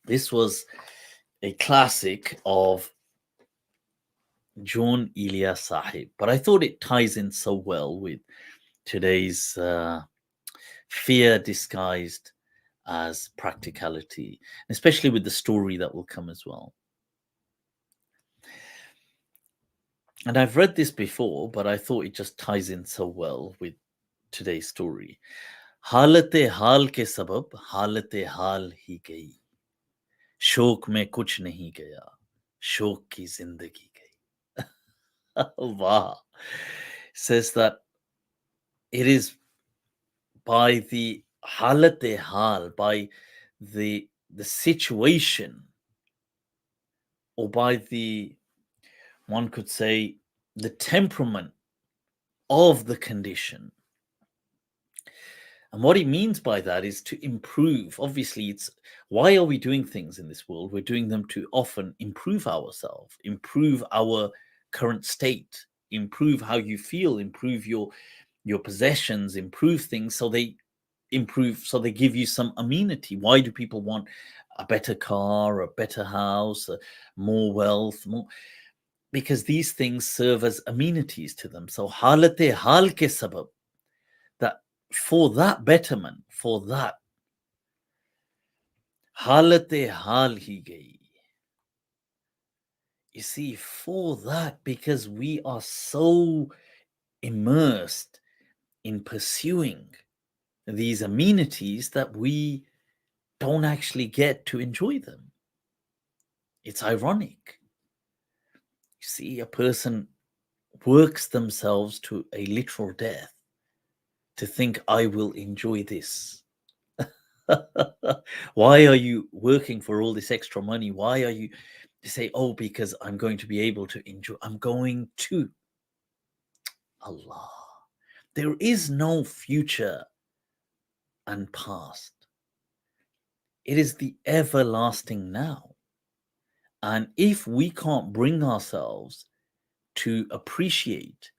This was a classic of Jaun Elia Sahib, but I thought it ties in so well with today's fear disguised as practicality, especially with the story that will come as well. And I've read this before, but I thought it just ties in so well with today's story. हालत हाल के सबब हालत हाल ही गई, शोक में कुछ नहीं गया, शोक की जिंदगी गई. Wow. Says that it is by the halat hal, by the situation, or by the, one could say, the temperament of the condition. And what he means by that is to improve. Obviously, it's why are we doing things in this world? We're doing them to often improve ourselves, improve our current state, improve how you feel, improve your possessions, improve things so they improve, so they give you some amenity. Why do people want a better car, a better house, more wealth, more? Because these things serve as amenities to them. So halate hal ke sabab, that for that betterment, for that halate hal hi gayi. You see, for that, because we are so immersed in pursuing these amenities that we don't actually get to enjoy them. It's ironic. You see, a person works themselves to a literal death to think, I will enjoy this. Why are you working for all this extra money? Why are you say, oh, because I'm going to be able to enjoy? I'm going to. Allah. There is no future and past. It is the everlasting now. And if we can't bring ourselves to appreciate,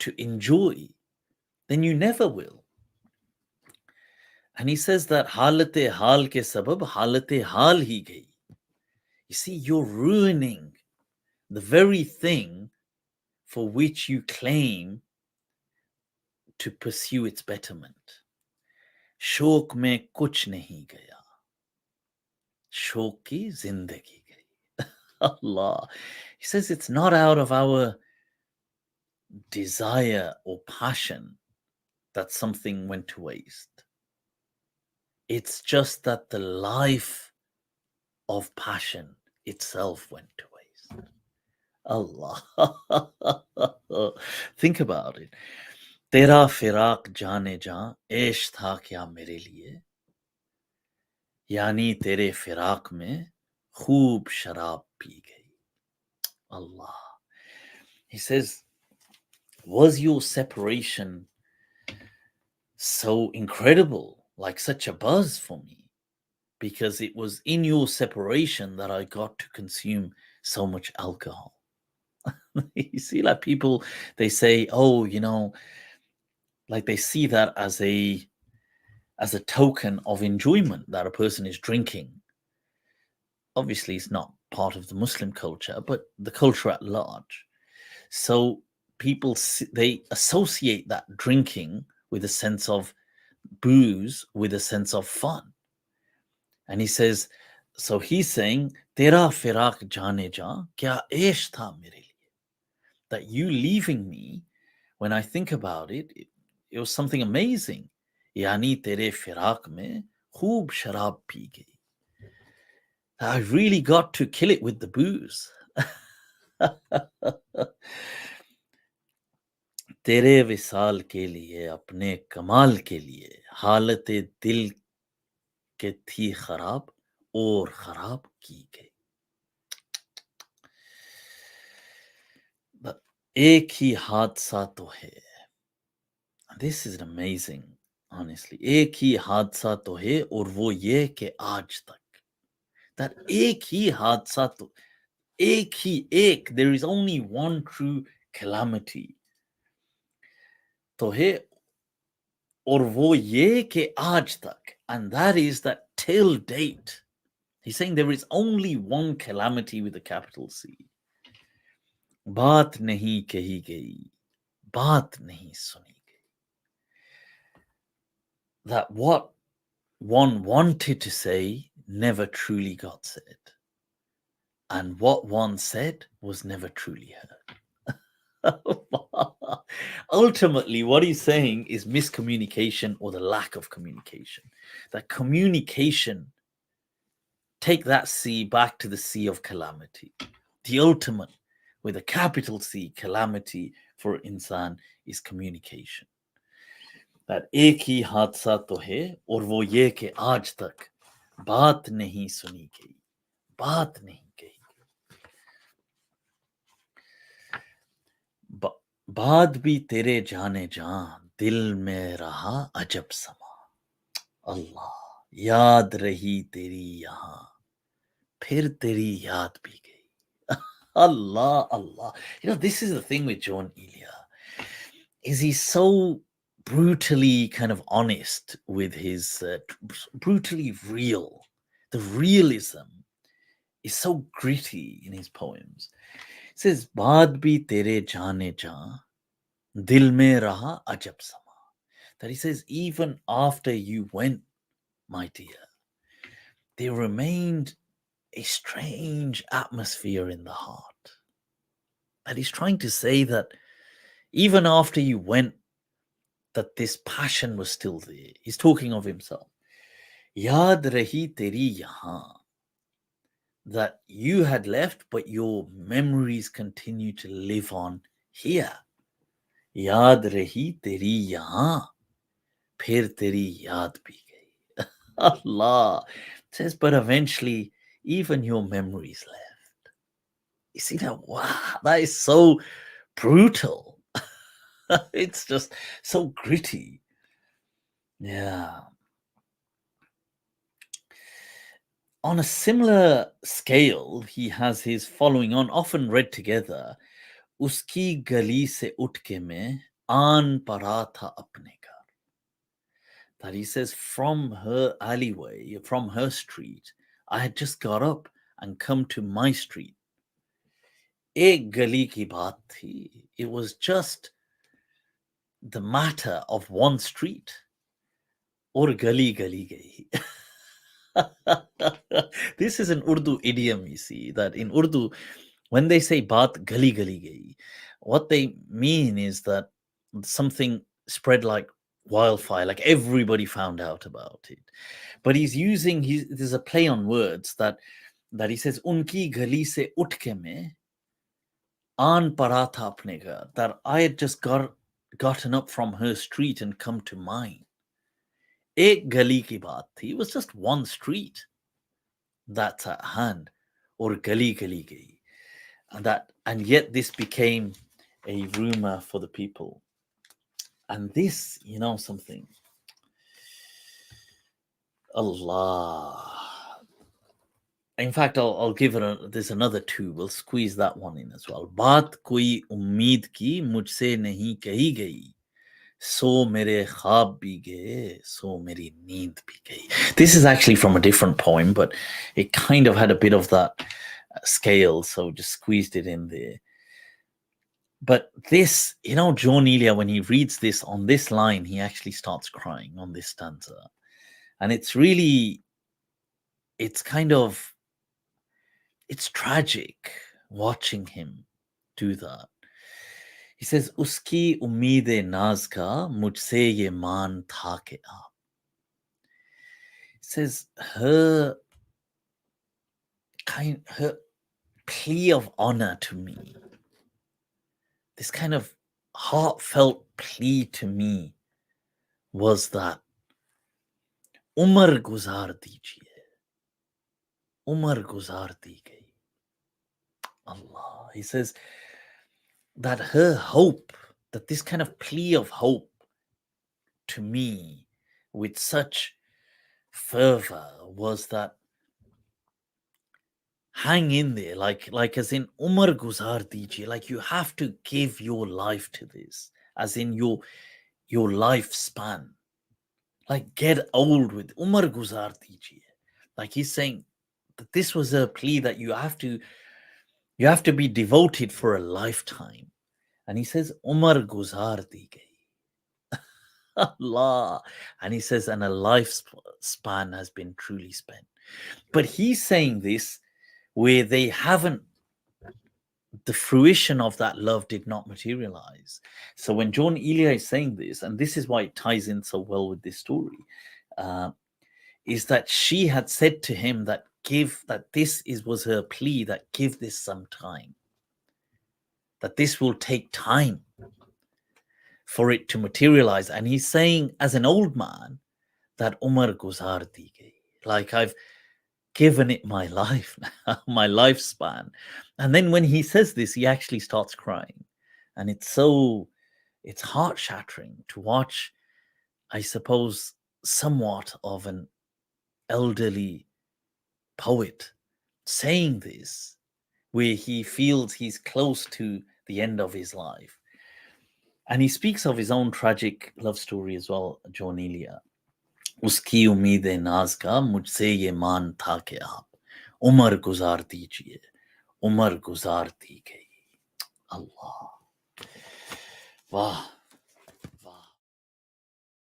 to enjoy, then you never will. And he says that halate hal ke sabab halate hal hi gayi. You see, you're ruining the very thing for which you claim to pursue its betterment. Shok mein kuch nahi gaya. Shok ki zindagi gayi. Allah. He says it's not out of our desire or passion that something went to waste. It's just that the life of passion itself went to waste. Allah. Think about it. तेरा फिराक जाने जा ऐश था क्या मेरे लिए, यानी तेरे फिराक में खूब शराब पी गई. Allah. He says, was your separation so incredible, like such a buzz for me? Because it was in your separation that I got to consume so much alcohol. You see, like people, they say, oh, like they see that as a token of enjoyment that a person is drinking. Obviously, it's not part of the Muslim culture, but the culture at large. So people, they associate that drinking with a sense of booze, with a sense of fun. And he says, so he's saying, Tera firak jane ja, kya esh tha mere liye. That you leaving me, when I think about it, it was something amazing. Yani tere firak mein khoob sharab pi gayi. I really got to kill it with the booze. तेरे विसाल के लिए, अपने कमाल के लिए, हालत दिल के थी खराब और खराब की गई. But एक ही हादसा तो है. This is amazing, honestly. एक ही हादसा तो है और वो ये कि आज तक. That एक ही हादसा तो, एक ही एक, there is only one true calamity. तो है, और वो ये कि आज तक, and that is that till date, He's saying there is only one calamity with a capital C. बात नहीं कही गई, बात नहीं सुनी गई. That what one wanted to say never truly got said. And what one said was never truly heard. Ultimately, what he's saying is miscommunication or the lack of communication. That communication, take that C back to the C of calamity. The ultimate, with a capital C, calamity for insan is communication. That एक ही हादसा तो है और वो ये कि आज तक बात नहीं सुनी गई, बात नहीं कही. बाद भी तेरे जाने जान दिल में रहा अजब समा. अल्लाह, याद रही तेरी यहाँ, फिर तेरी याद भी गई. Allah, Allah. You know, this is the thing with Jaun Elia. Is he so brutally kind of honest with his brutally real. The realism is so gritty in his poems. He says, "Baad bhi tere jaane jaan, dil mein raha ajab sama." That he says, even after you went, my dear, there remained a strange atmosphere in the heart. That he's trying to say that even after you went, that this passion was still there. He's talking of himself. Yaad rahi teri yahan. That you had left, but your memories continue to live on here. Yaad rahi teri yahan, phir teri yaad bhi gayi. Allah says, but eventually, even your memories left. You see that? Wow, that is so brutal. It's just so gritty. Yeah. On a similar scale, he has his following on, often read together. Uski gali se utke mein aan para tha apne ghar. That he says, from her alleyway, from her street, I had just got up and come to my street. Ek gali ki baat thi. It was just the matter of one street. Aur gali gali gayi. This is an Urdu idiom, you see, that in Urdu, when they say baat gali gali gayi, what they mean is that something spread like wildfire, like everybody found out about it. But he's using, there's a play on words that he says, unki gali se utke mein aan para tha apne ghar, that I had just gotten up from her street and come to mine. Ek gali ki baat thi. It was just one street that's at hand, or gali gali gayi. And yet this became a rumor for the people. And this, you know something, Allah. In fact, I'll give it there's another two. We'll squeeze that one in as well. Baat koi ummeed ki mujhse nahi kahi gayi. So mere khwab bhi gaye, so meri neend bhi gayi. This is actually from a different poem, but it kind of had a bit of that scale, so just squeezed it in there. But this, you know, Jaun Elia, when he reads this on this line, he actually starts crying on this stanza. And it's really, it's kind of, it's tragic watching him do that. He says, Uski ummeed naz ka mujhse ye maan tha ke aap. He says, her plea of honor to me, this kind of heartfelt plea to me, was that Umar guzar dijiye. Umar guzar di gayi. Allah. He says that her hope, that this kind of plea of hope to me with such fervor, was that hang in there, like as in Umar guzar dijiye, like you have to give your life to this, as in your lifespan. Like get old with Umar guzar dijiye. Like he's saying, that this was a plea that you have to be devoted for a lifetime. And he says, Umar guzar di gayi. Allah. And he says, and a lifespan has been truly spent. But he's saying this where they haven't, the fruition of that love did not materialize. So when Jaun Elia is saying this, and this is why it ties in so well with this story, is that she had said to him that was her plea, that give this some time, that this will take time for it to materialize. And he's saying, as an old man, that Umar guzar di gayi, like I've given it my life, my lifespan. And then when he says this, he actually starts crying. And it's heart shattering to watch, I suppose, somewhat of an elderly poet saying this, where he feels he's close to the end of his life. And he speaks of his own tragic love story as well, Jaun Elia. उसकी उम्मीद नाज का मुझसे ये मान था कि आप उम्र गुजार दीजिए, उम्र गुजार दी गई. Allah. Wow.